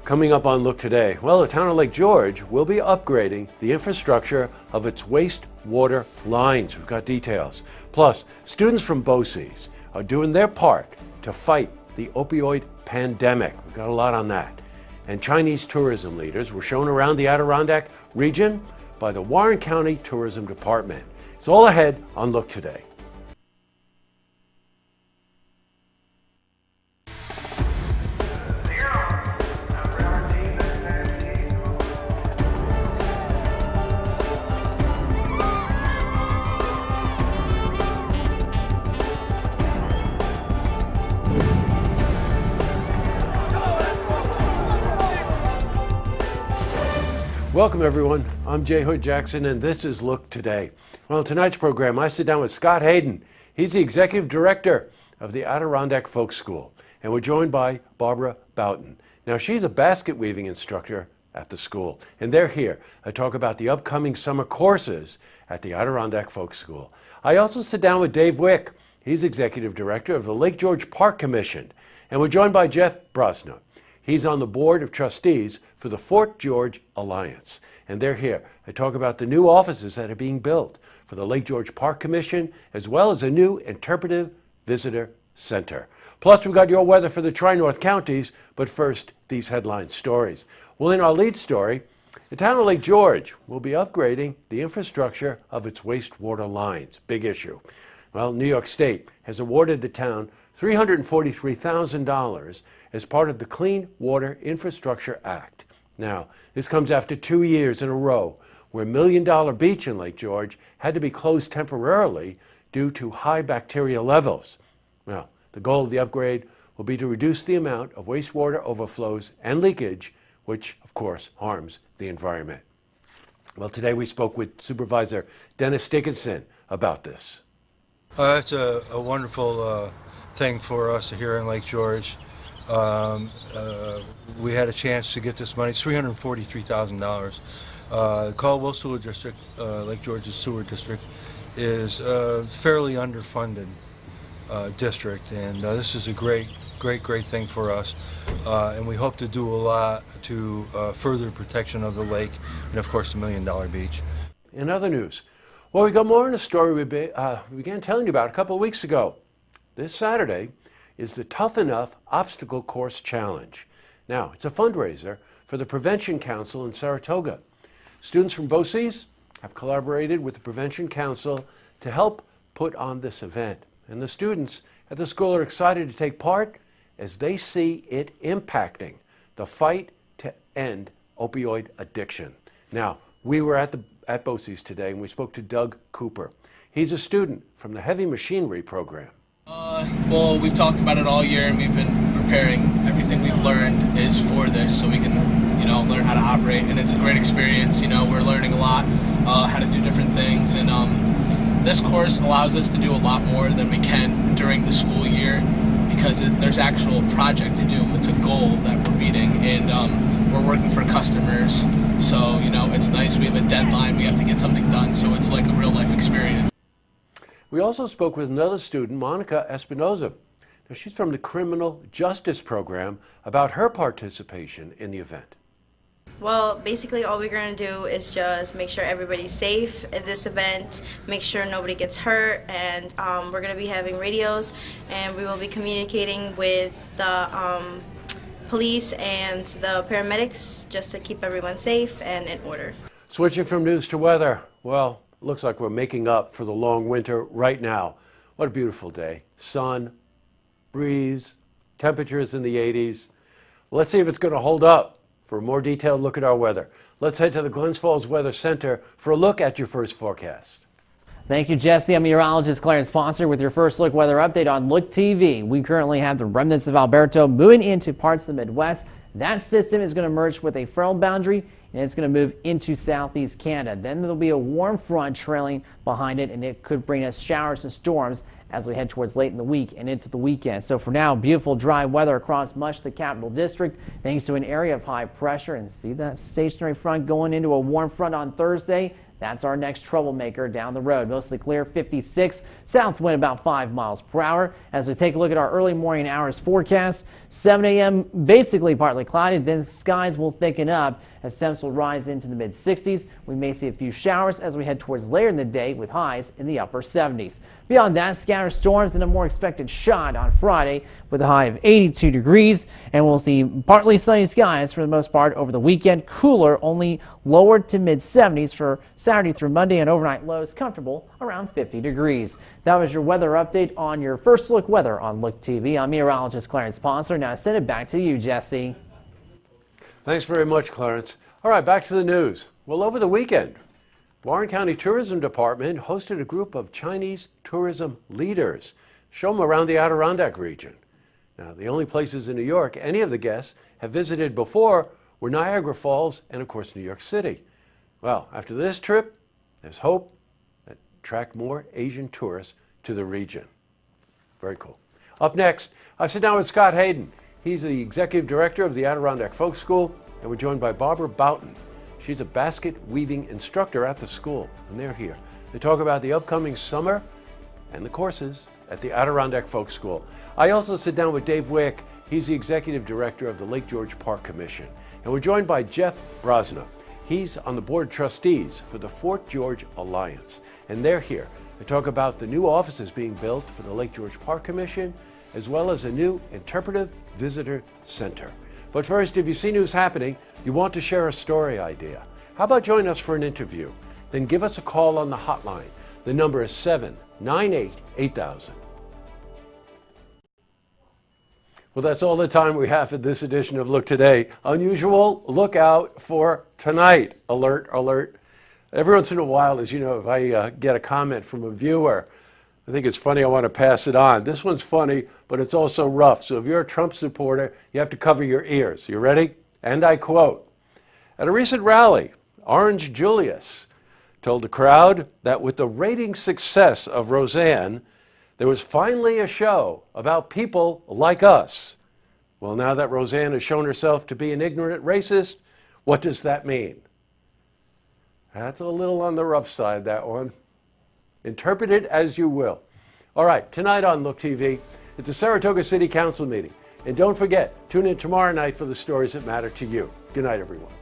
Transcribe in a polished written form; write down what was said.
Coming up on Look Today, well, the town of Lake George will be upgrading the infrastructure of its wastewater lines. We've got details. Plus, students from BOCES are doing their part to fight the opioid pandemic. We've got a lot on that. And Chinese tourism leaders were shown around the Adirondack region by the Warren County Tourism Department. It's all ahead on Look Today. Welcome everyone, I'm Jay Hood Jackson and this is Look Today. Well, in tonight's program I sit down with Scott Hayden. He's the Executive Director of the Adirondack Folk School, and we're joined by Barbara Boughton. Now she's a basket weaving instructor at the school, and they're here to talk about the upcoming summer courses at the Adirondack Folk School. I also sit down with Dave Wick. He's Executive Director of the Lake George Park Commission, and we're joined by Jeff Brosna. He's on the board of trustees for the Fort George Alliance, and they're here to talk about the new offices that are being built for the Lake George Park Commission, as well as a new interpretive visitor center. Plus, we've got your weather for the Tri-North counties, but first, these headline stories. Well, in our lead story, the town of Lake George will be upgrading the infrastructure of its wastewater lines. Big issue. Well, New York State has awarded the town $343,000 as part of the Clean Water Infrastructure Act. Now, this comes after 2 years in a row where $1 Million Beach in Lake George had to be closed temporarily due to high bacteria levels. Now, the goal of the upgrade will be to reduce the amount of wastewater overflows and leakage, which, of course, harms the environment. Well, today we spoke with Supervisor Dennis Dickinson about this. It's a wonderful thing for us here in Lake George. We had a chance to get this money. It's $343,000. The Caldwell Sewer District, Lake George's sewer district, is a fairly underfunded district, and this is a great thing for us. And we hope to do a lot to further protection of the lake and, of course, the $1 Million Beach. In other news, well, we got more in a story we began telling you about a couple of weeks ago. This Saturday is the Tough Enough Obstacle Course Challenge. Now, it's a fundraiser for the Prevention Council in Saratoga. Students from BOCES have collaborated with the Prevention Council to help put on this event. And the students at the school are excited to take part as they see it impacting the fight to end opioid addiction. Now, we were at BOCES today and we spoke to Doug Cooper. He's a student from the Heavy Machinery program. Well, we've talked about it all year and we've been preparing. Everything we've learned is for this so we can, learn how to operate, and it's a great experience. We're learning a lot, how to do different things, and this course allows us to do a lot more than we can during the school year because there's actual project to do. It's a goal that we're meeting, and we're working for customers, so it's nice. We have a deadline, we have to get something done, so it's like a real life experience. We also spoke with another student, Monica Espinoza. Now, she's from the Criminal Justice Program, about her participation in the event. Well, basically all we're going to do is just make sure everybody's safe at this event, make sure nobody gets hurt, and we're going to be having radios, and we will be communicating with the police and the paramedics just to keep everyone safe and in order. Switching from news to weather, well, looks like we're making up for the long winter right now. What a beautiful day. Sun, breeze, temperatures in the 80s. Let's see if it's going to hold up. For a more detailed look at our weather, let's head to the Glens Falls Weather Center for a look at your first forecast. Thank you, Jesse. I'm meteorologist Clarence Sponsor with your first look weather update on Look TV. We currently have the remnants of Alberto moving into parts of the Midwest. That system is going to merge with a frontal boundary, and it's going to move into southeast Canada. Then there'll be a warm front trailing behind it, and it could bring us showers and storms as we head towards late in the week and into the weekend. So for now, beautiful dry weather across much of the Capital District thanks to an area of high pressure. And see that stationary front going into a warm front on Thursday. That's our next troublemaker down the road. Mostly clear, 56, south wind about 5 miles per hour. As we take a look at our early morning hours forecast, 7 a.m. basically partly cloudy, then skies will thicken up as temps will rise into the mid-60s. We may see a few showers as we head towards later in the day with highs in the upper 70s. Beyond that, scattered storms and a more expected shot on Friday with a high of 82 degrees. And we'll see partly sunny skies for the most part over the weekend. Cooler, only lower to mid-70s for Saturday through Monday, and overnight lows comfortable around 50 degrees. That was your weather update on your first look weather on Look TV. I'm meteorologist Clarence Ponser. Now I send it back to you, Jesse. Thanks very much, Clarence. All right, back to the news. Well, over the weekend, Warren County Tourism Department hosted a group of Chinese tourism leaders. Show them around the Adirondack region. Now, the only places in New York any of the guests have visited before were Niagara Falls and, of course, New York City. Well, after this trip, there's hope that attract more Asian tourists to the region. Very cool. Up next, I sit down with Scott Hayden. He's the executive director of the Adirondack Folk School, and we're joined by Barbara Boughton. She's a basket weaving instructor at the school, and they're here to talk about the upcoming summer and the courses at the Adirondack Folk School. I also sit down with Dave Wick. He's the executive director of the Lake George Park Commission, and we're joined by Jeff Brosna. He's on the board of trustees for the Fort George Alliance, and they're here to talk about the new offices being built for the Lake George Park Commission, as well as a new interpretive visitor center. But first, if you see news happening, you want to share a story idea. How about join us for an interview? Then give us a call on the hotline. The number is 798-8000. Well, that's all the time we have for this edition of Look Today. Unusual, look out for tonight. Alert, alert. Every once in a while, as you know, if I get a comment from a viewer, I think it's funny, I want to pass it on. This one's funny, but it's also rough. So if you're a Trump supporter, you have to cover your ears. You ready? And I quote, "At a recent rally, Orange Julius told the crowd that with the rating success of Roseanne, there was finally a show about people like us." Well, now that Roseanne has shown herself to be an ignorant racist, what does that mean? That's a little on the rough side, that one. Interpret it as you will. All right, tonight on Look TV, it's the Saratoga City Council meeting. And don't forget, tune in tomorrow night for the stories that matter to you. Good night, everyone.